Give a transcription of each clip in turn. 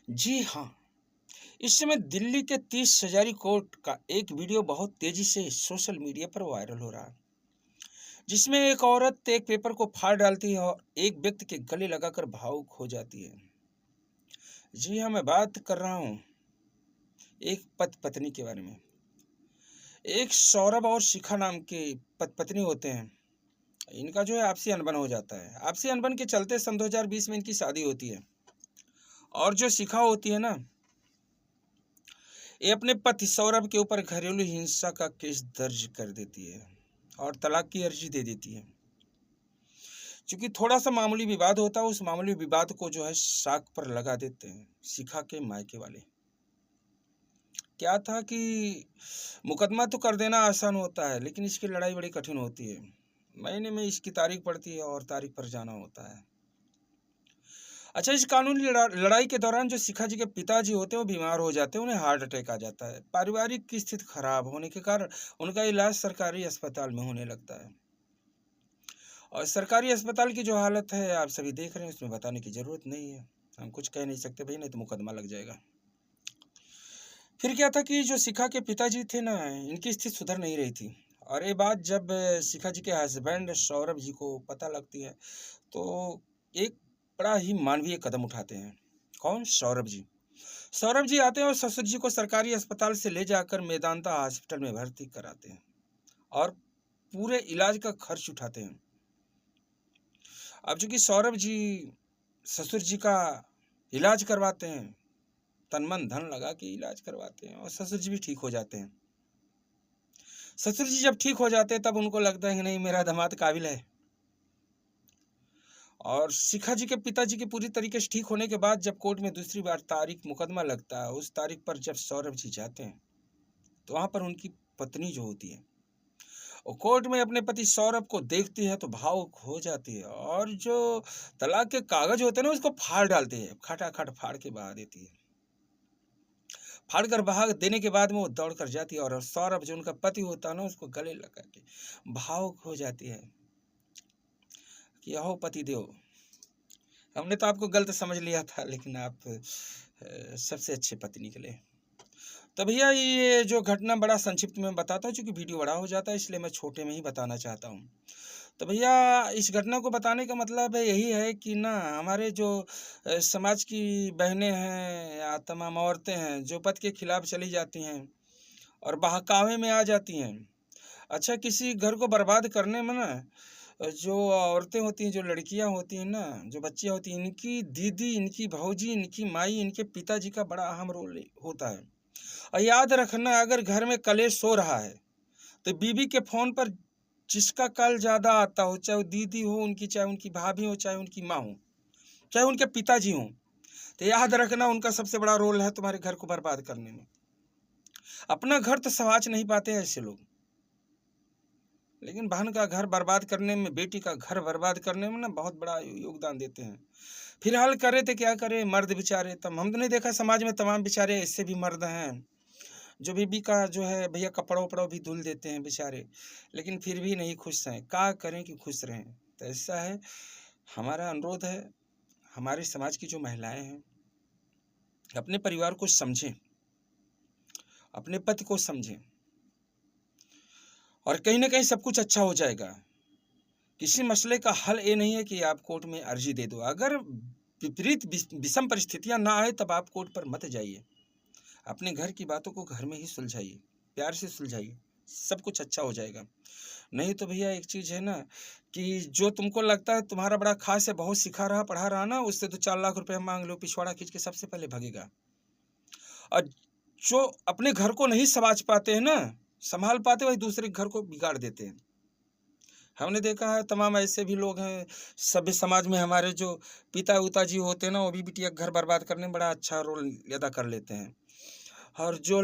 जी हाँ, इस समय दिल्ली के 30 हजारी कोर्ट का एक वीडियो बहुत तेजी से सोशल मीडिया पर वायरल हो रहा है, जिसमें एक औरत एक पेपर को फाड़ डालती है और एक व्यक्ति के गले लगाकर भावुक हो जाती है। जी हाँ, मैं बात कर रहा हूँ एक पति पत्नी के बारे में। एक सौरभ और शिखा नाम के पति पत्नी होते हैं। इनका जो है आपसी अनबन हो जाता है। आपसी अनबन के चलते सन 2020 में इनकी शादी होती है और जो शिखा होती है ना, ये अपने पति सौरभ के ऊपर घरेलू हिंसा का केस दर्ज कर देती है और तलाक की अर्जी दे देती है। क्योंकि थोड़ा सा मामूली विवाद होता है, उस मामूली विवाद को जो है साक पर लगा देते हैं शिखा के मायके वाले। क्या था कि मुकदमा तो कर देना आसान होता है, लेकिन इसकी लड़ाई बड़ी कठिन होती है। महीने में इसकी तारीख पड़ती है और तारीख पर जाना होता है। अच्छा, इस कानूनी लड़ाई के दौरान जो शिखा जी के पिताजी होते हैं वो बीमार हो जाते हैं, उन्हें हार्ट अटैक आ जाता है। पारिवारिक की स्थिति खराब होने के कारण उनका इलाज सरकारी अस्पताल में होने लगता है और सरकारी अस्पताल की जो हालत है आप सभी देख रहे हैं, उसमें बताने की जरूरत नहीं है। हम कुछ कह नहीं सकते भाई, नहीं तो मुकदमा लग जाएगा। फिर क्या था कि जो शिखा के पिताजी थे ना, इनकी स्थिति सुधर नहीं रही थी और ये बात जब शिखा जी के हस्बैंड सौरभ जी को पता लगती है तो एक बड़ा ही मानवीय कदम उठाते हैं। कौन? सौरभ जी। सौरभ जी आते हैं और ससुर जी को सरकारी अस्पताल से ले जाकर मेदांता हॉस्पिटल में भर्ती कराते हैं और पूरे इलाज का खर्च उठाते हैं। अब चूंकि सौरभ जी ससुर जी का इलाज करवाते हैं, तन मन धन लगा के इलाज करवाते हैं और ससुर जी भी ठीक हो जाते हैं। ससुर जी जब ठीक हो जाते हैं तब उनको लगता है कि नहीं, मेरा दामाद काबिल है। और शिखा जी के पिताजी के पूरी तरीके से ठीक होने के बाद जब कोर्ट में दूसरी बार तारीख मुकदमा लगता है, उस तारीख पर जब सौरभ जी जाते हैं तो वहां पर उनकी पत्नी जो होती है वो कोर्ट में अपने पति सौरभ को देखती है तो भावुक हो जाती है और जो तलाक के कागज होते हैं ना, उसको फाड़ डालती है, खटाखट फाड़ के बहा देती है। फाड़ कर बहा देने के बाद में वो दौड़ कर जाती है और सौरभ जो उनका पति होता है ना, उसको गले लगा के भावुक हो जाती है कि अहो पति देव, हमने तो आपको गलत समझ लिया था, लेकिन आप सबसे अच्छे पति निकले। तो भैया ये जो घटना बड़ा संक्षिप्त में बताता हूँ, क्योंकि वीडियो बड़ा हो जाता है, इसलिए मैं छोटे में ही बताना चाहता हूँ। तो भैया इस घटना को बताने का मतलब है यही है कि ना, हमारे जो समाज की बहनें हैं या तमाम औरतें हैं जो पति के खिलाफ चली जाती हैं और बहकावे में आ जाती हैं। अच्छा, किसी घर को बर्बाद करने में ना जो औरतें होती हैं, जो लड़कियां होती हैं ना, जो बच्चियां होती हैं, इनकी दीदी, इनकी भौजी, इनकी माई, इनके पिताजी का बड़ा अहम रोल होता है। और याद रखना, अगर घर में कलेश हो रहा है तो बीवी के फोन पर जिसका कल ज्यादा आता हो, चाहे वो दीदी हो उनकी, चाहे उनकी भाभी हो, चाहे उनकी माँ हो, चाहे उनके पिताजी हो, तो याद रखना उनका सबसे बड़ा रोल है तुम्हारे घर को बर्बाद करने में। अपना घर तो संवाच नहीं पाते ऐसे लोग, लेकिन बहन का घर बर्बाद करने में, बेटी का घर बर्बाद करने में ना बहुत बड़ा योगदान देते हैं। फिलहाल करे तो क्या करे मर्द बेचारे, तब हमने नहीं देखा समाज में तमाम बेचारे ऐसे भी मर्द हैं जो बीबी का जो है भैया कपड़ा उपड़ा भी धुल देते हैं बेचारे, लेकिन फिर भी नहीं खुश हैं। क्या करें कि खुश रहें? तो ऐसा है, हमारा अनुरोध है, हमारे समाज की जो महिलाएं हैं अपने परिवार को समझें, अपने पति को समझें और कहीं ना कहीं सब कुछ अच्छा हो जाएगा। किसी मसले का हल ये नहीं है कि आप कोर्ट में अर्जी दे दो। अगर विपरीत विषम परिस्थितियां ना आए तब आप कोर्ट पर मत जाइए। अपने घर की बातों को घर में ही सुलझाइए, प्यार से सुलझाइए, सब कुछ अच्छा हो जाएगा। नहीं तो भैया एक चीज है ना कि जो तुमको लगता है तुम्हारा बड़ा खास है, बहुत सिखा रहा पढ़ा रहा ना, उससे तो 4 लाख रुपए मांग लो, पिछवाड़ा खींच के सबसे पहले भगेगा। और जो अपने घर को नहीं संभाल पाते हैं ना, संभाल पाते, वही दूसरे घर को बिगाड़ देते हैं। हमने देखा है तमाम ऐसे भी लोग हैं सभ्य समाज में, हमारे जो पिता उता जी होते हैं ना, वो भी बिटिया घर बर्बाद करने में बड़ा अच्छा रोल अदा कर लेते हैं। और जो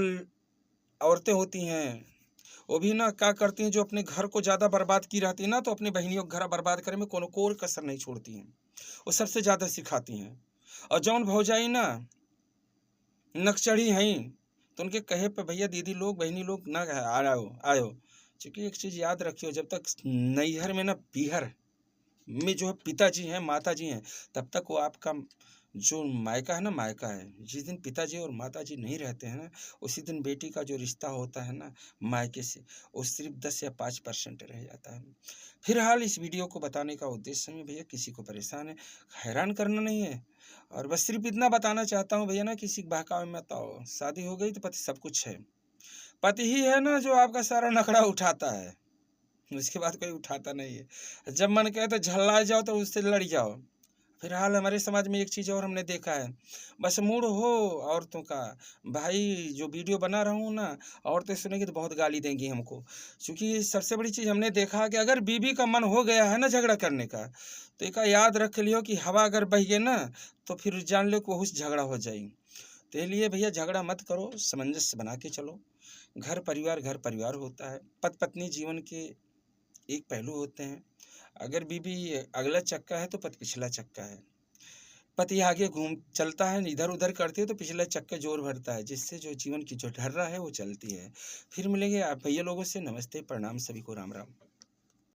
औरतें होती हैं वो भी ना क्या करती हैं, जो अपने घर को ज़्यादा बर्बाद की रहती है ना, तो अपनी बहनियों को घर बर्बाद करने में कोनो कोई कसर नहीं छोड़ती हैं, वो सबसे ज़्यादा सिखाती हैं। और जौन भौजाई ना नकचढ़ी हैं, तो उनके कहे पे भैया दीदी लोग, बहनी लोग ना आयो आयो। क्योंकि एक चीज़ याद रखियो, जब तक नैहर में ना पीहर में जो है पिताजी हैं, माता जी हैं, तब तक वो आपका जो मायका है ना, मायका है, जिस दिन पिताजी और माताजी नहीं रहते हैं ना, उसी दिन बेटी का जो रिश्ता होता है ना मायके से, वो सिर्फ 10 या 5% रह जाता है। फिलहाल इस वीडियो को बताने का उद्देश्य में भैया किसी को परेशान है, हैरान करना नहीं है, और बस सिर्फ इतना बताना चाहता हूँ भैया ना, किसी बहकावे में मत आओ। शादी हो गई तो पति सब कुछ है, पति ही है ना जो आपका सारा नखरा उठाता है, उसके बाद कोई उठाता नहीं है। जब मन करे तो झल्ला जाओ तो उससे लड़ जाओ। फिलहाल हमारे समाज में एक चीज़ और हमने देखा है, बस मूड हो औरतों का, भाई जो वीडियो बना रहा हूँ ना, औरतें सुनेंगी तो बहुत गाली देंगी हमको। क्योंकि सबसे बड़ी चीज़ हमने देखा कि अगर बीवी का मन हो गया है ना झगड़ा करने का, तो एक याद रख लियो कि हवा अगर बह गई ना, तो फिर जान लो कि बहुत झगड़ा हो जाएगी। तो इसलिए भैया झगड़ा मत करो, सामंजस्य बना के चलो। घर परिवार होता है, पति पत्नी जीवन के एक पहलू होते हैं। अगर बीवी अगला चक्का है तो पति पिछला चक्का है। पति आगे घूम चलता है, इधर उधर करती है तो पिछला चक्का जोर भरता है, जिससे जो जीवन की जो ढर्रा है वो चलती है। फिर मिलेंगे आप भैया लोगों से। नमस्ते, प्रणाम, सभी को राम राम।